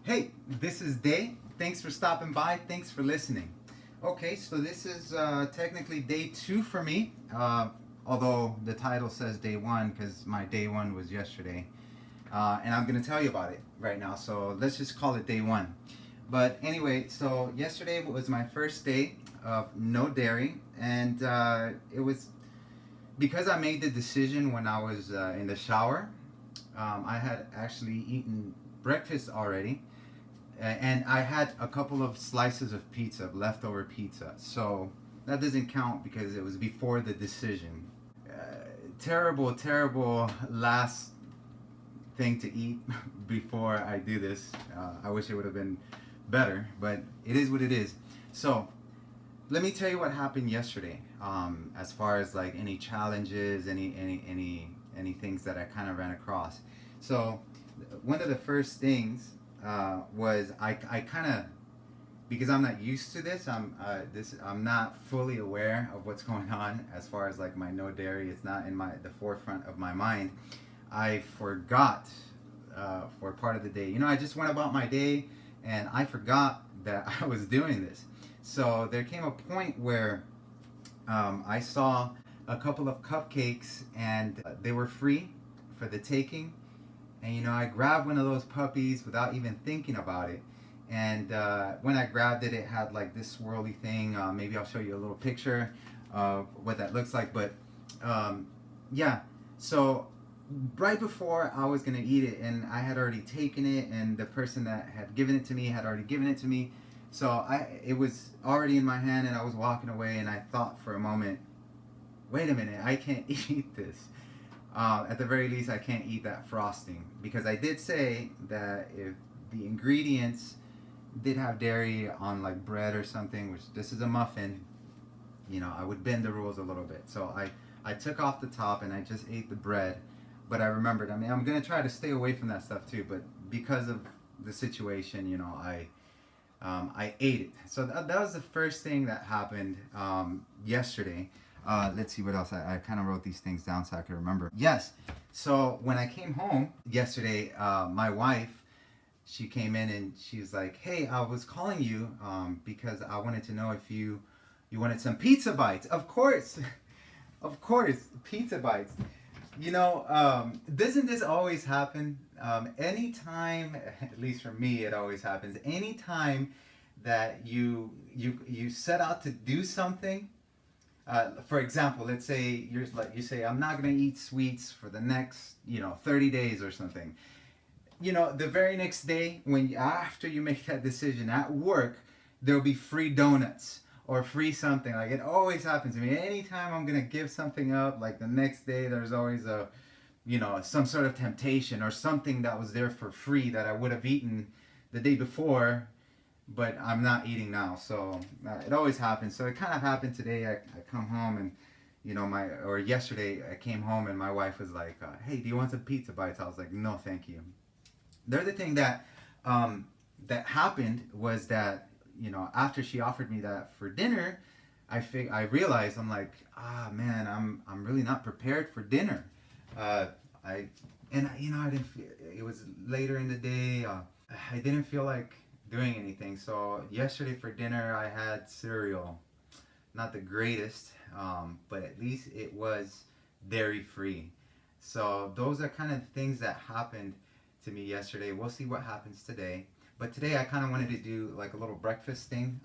Hey, this is Day. Thanks for stopping by. Thanks for listening. Okay, so this is technically day two for me, although the title says day one because my day one was yesterday. And I'm going to tell you about it right now. So let's just call it day one. But anyway, so yesterday was my first day of no dairy, and it was because I made the decision when I was in the shower. I had actually eaten breakfast already, and I had a couple of slices of pizza, leftover pizza. So that doesn't count because it was before the decision. Terrible, terrible last thing to eat before I do this. I wish it would have been better, but it is what it is. So let me tell you what happened yesterday. As far as like any challenges, any things that I kind of ran across. So one of the first things was I kind of, because I'm not used to this. I'm not fully aware of what's going on as far as like my no dairy. It's not in the forefront of my mind. I forgot for part of the day. I just went about my day and I forgot that I was doing this. So there came a point where I saw a couple of cupcakes and they were free for the taking. And I grabbed one of those puppies without even thinking about it. And when I grabbed it, it had like this swirly thing. Maybe I'll show you a little picture of what that looks like. But yeah, so right before I was gonna eat it, and I had already taken it, and the person that had given it to me had already given it to me. So it was already in my hand, and I was walking away, and I thought for a moment, wait a minute, I can't eat this. At the very least, I can't eat that frosting because I did say that if the ingredients did have dairy on like bread or something, which this is a muffin, I would bend the rules a little bit. So I took off the top and I just ate the bread. But I remembered, I'm gonna try to stay away from that stuff too. But because of the situation, I ate it. So that was the first thing that happened yesterday. Let's see what else. I kind of wrote these things down so I could remember. Yes. So when I came home yesterday, my wife, she came in and she was like, "Hey, I was calling you because I wanted to know if you wanted some pizza bites." Of course, of course, pizza bites. Doesn't this always happen? Anytime, at least for me, it always happens. Anytime that you set out to do something, for example, let's say you say I'm not gonna eat sweets for the next 30 days or something. The very next day, when after you make that decision at work, there'll be free donuts or free something. Like it always happens to me. Anytime I'm gonna give something up, like the next day, there's always some sort of temptation or something that was there for free that I would have eaten the day before, but I'm not eating now. So it always happens. So it kind of happened today. I come home and or yesterday I came home and my wife was like, "Hey, do you want some pizza bites?" I was like, "No, thank you." The other thing that happened was that after she offered me that for dinner, I realized I'm like, man, I'm really not prepared for dinner. Uh, I I didn't feel, it was later in the day. I didn't feel like doing anything. So yesterday for dinner I had cereal. Not the greatest, but at least it was dairy free. So those are kind of things that happened to me yesterday. We'll see what happens today. But today I kind of wanted to do like a little breakfast thing.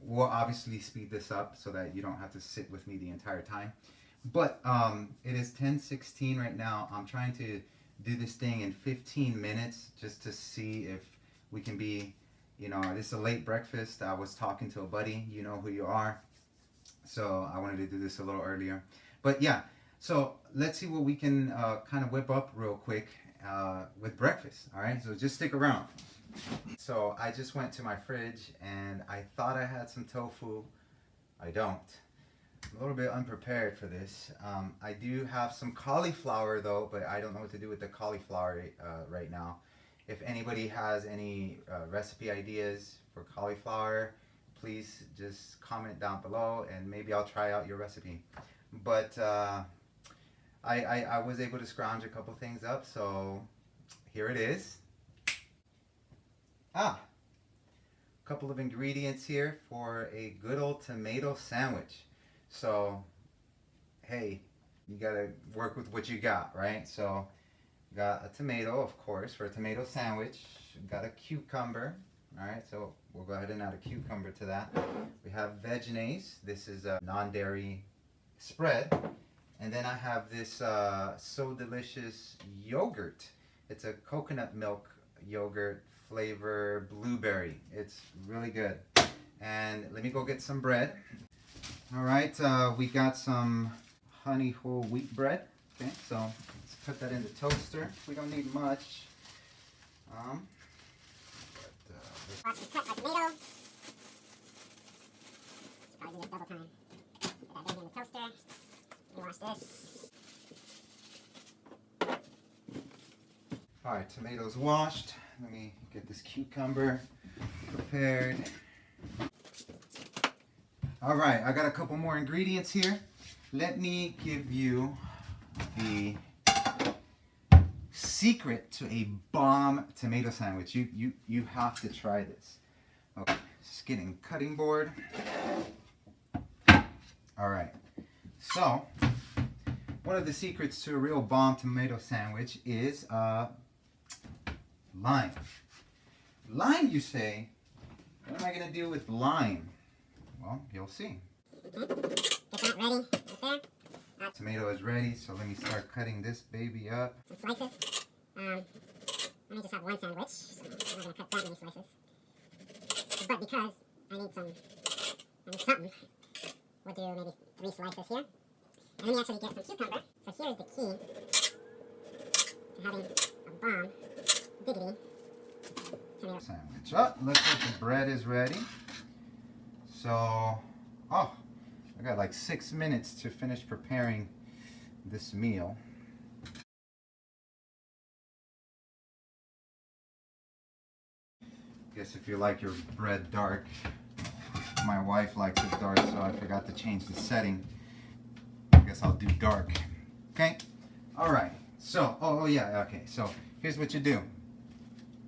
We'll obviously speed this up so that you don't have to sit with me the entire time. But it is 10:16 right now. I'm trying to do this thing in 15 minutes just to see if we can be, this is a late breakfast. I was talking to a buddy, you know who you are. So I wanted to do this a little earlier. But yeah, so let's see what we can kind of whip up real quick with breakfast. All right, so just stick around. So I just went to my fridge and I thought I had some tofu. I don't. I'm a little bit unprepared for this. I do have some cauliflower though, but I don't know what to do with the cauliflower right now. If anybody has any recipe ideas for cauliflower, please just comment down below and maybe I'll try out your recipe. But I was able to scrounge a couple things up, so here it is. A couple of ingredients here for a good old tomato sandwich. So, hey, you gotta work with what you got, right? So, got a tomato, of course, for a tomato sandwich. Got a cucumber. All right, so we'll go ahead and add a cucumber to that. We have veggies. This is a non-dairy spread. And then I have this So Delicious yogurt. It's a coconut milk yogurt flavor blueberry. It's really good. And let me go get some bread. All right, we got some honey whole wheat bread. Okay, so let's put that in the toaster. We don't need much. Cut my tomato. Probably do this double time. Put that baby in the toaster. Let me wash this. All right, tomatoes washed. Let me get this cucumber prepared. All right, I got a couple more ingredients here. Let me give you the secret to a bomb tomato sandwich. You have to try this. Okay, skin and cutting board. All right, so one of the secrets to a real bomb tomato sandwich is lime. Lime, you say? What am I gonna do with lime? Well, you'll see. Get that ready right there. Tomato is ready, so let me start cutting this baby up. Some slices. Let me just have one sandwich, so I'm not going to cut that many slices. But because I need something, we'll do maybe 3 slices here. And then you actually get some cucumber. So here's the key to having a bomb, diggity tomato Sandwich. Oh, looks like the bread is ready. So, I got like 6 minutes to finish preparing this meal. Guess if you like your bread dark, my wife likes it dark, so I forgot to change the setting. I guess I'll do dark. Okay? All right. So, yeah, okay. So, here's what you do.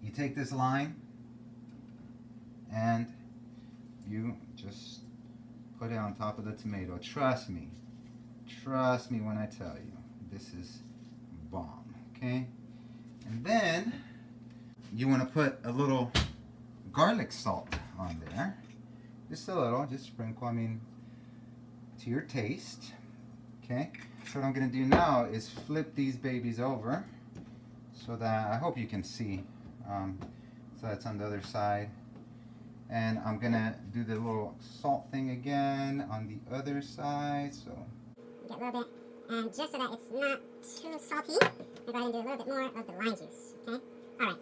You take this lime and you just put it on top of the tomato. Trust me when I tell you, this is bomb, okay? And then you want to put a little garlic salt on there. Just a little, just sprinkle, to your taste, okay? So what I'm gonna do now is flip these babies over so that, I hope you can see, so that's on the other side. And I'm gonna do the little salt thing again on the other side. So get a little bit, and just so that it's not too salty, I'm going to do a little bit more of the lime juice. Okay. All right.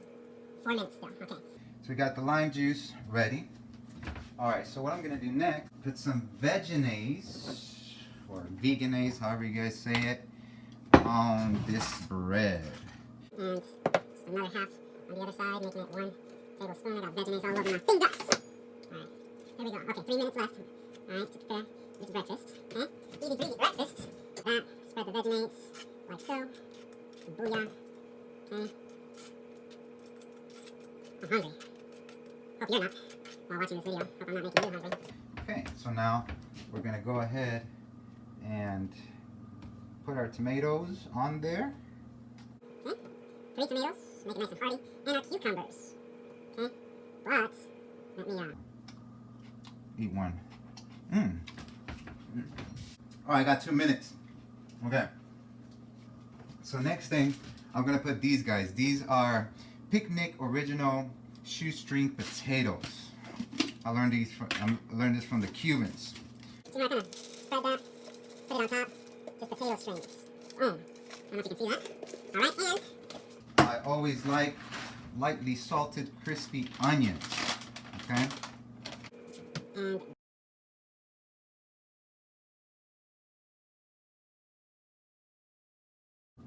4 minutes still. Okay. So we got the lime juice ready. All right. So what I'm gonna do next? Put some veggies or veganase, however you guys say it, on this bread. And just another half on the other side, making it 1 tablespoon. I got veggies all over my fingers. Alright, here we go. Okay, 3 minutes left. Alright, to prepare this breakfast. Okay, easy breezy breakfast. That, spread the veggies like so. Booyah. Okay. I'm hungry. Hope you're not while watching this video. Hope I'm not making you hungry. Okay, so now we're gonna go ahead and put our tomatoes on there. Okay, 3 tomatoes, make it nice and hearty, and our cucumbers. Okay, but let me Eat one. Oh, I got 2 minutes. Okay. So next thing, I'm gonna put these guys. These are Picnic Original Shoestring Potatoes. I learned this from the Cubans. So you're not gonna spread that, put it on top, just potato strings. I don't know if you can see that. Alright, and I always like lightly salted crispy onions. Okay? and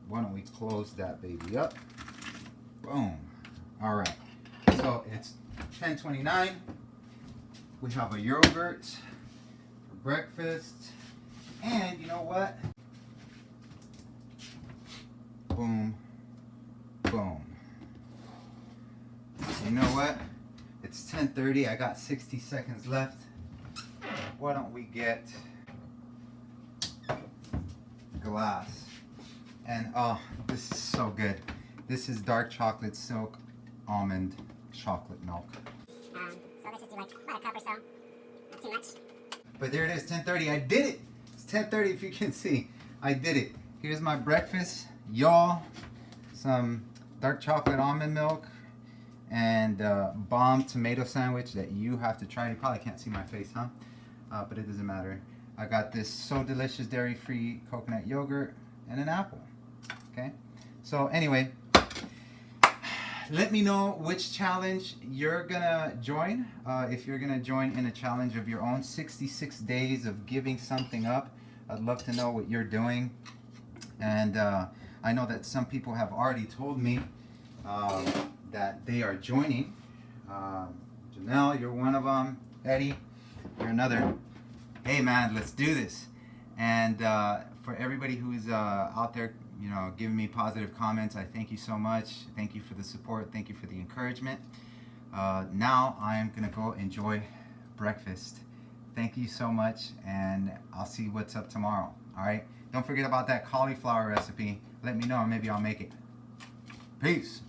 Why don't we close that baby up? Boom. All right. So it's 10:29. We have a yogurt for breakfast. And you know what? Boom. Boom. You know what? It's 10:30. I got 60 seconds left. Why don't we get glass? And oh, this is so good. This is dark chocolate silk almond chocolate milk. So let's just do like about a cup or so. Not too much. But there it is, 10:30. I did it. It's 10:30 if you can see. I did it. Here's my breakfast, y'all. Some dark chocolate almond milk and bomb tomato sandwich that you have to try. You probably can't see my face, huh? But it doesn't matter. I got this so delicious dairy-free coconut yogurt and an apple. Okay. So anyway, let me know which challenge you're gonna join. If you're gonna join in a challenge of your own, 66 days of giving something up. I'd love to know what you're doing. And I know that some people have already told me that they are joining. Janelle, you're one of them. Eddie, you're another. Hey man, let's do this. And for everybody who's out there, you know, giving me positive comments, I thank you so much. Thank you for the support. Thank you for the encouragement. Now I am gonna go enjoy breakfast. Thank you so much, and I'll see what's up tomorrow. All right. Don't forget about that cauliflower recipe. Let me know, and maybe I'll make it. Peace.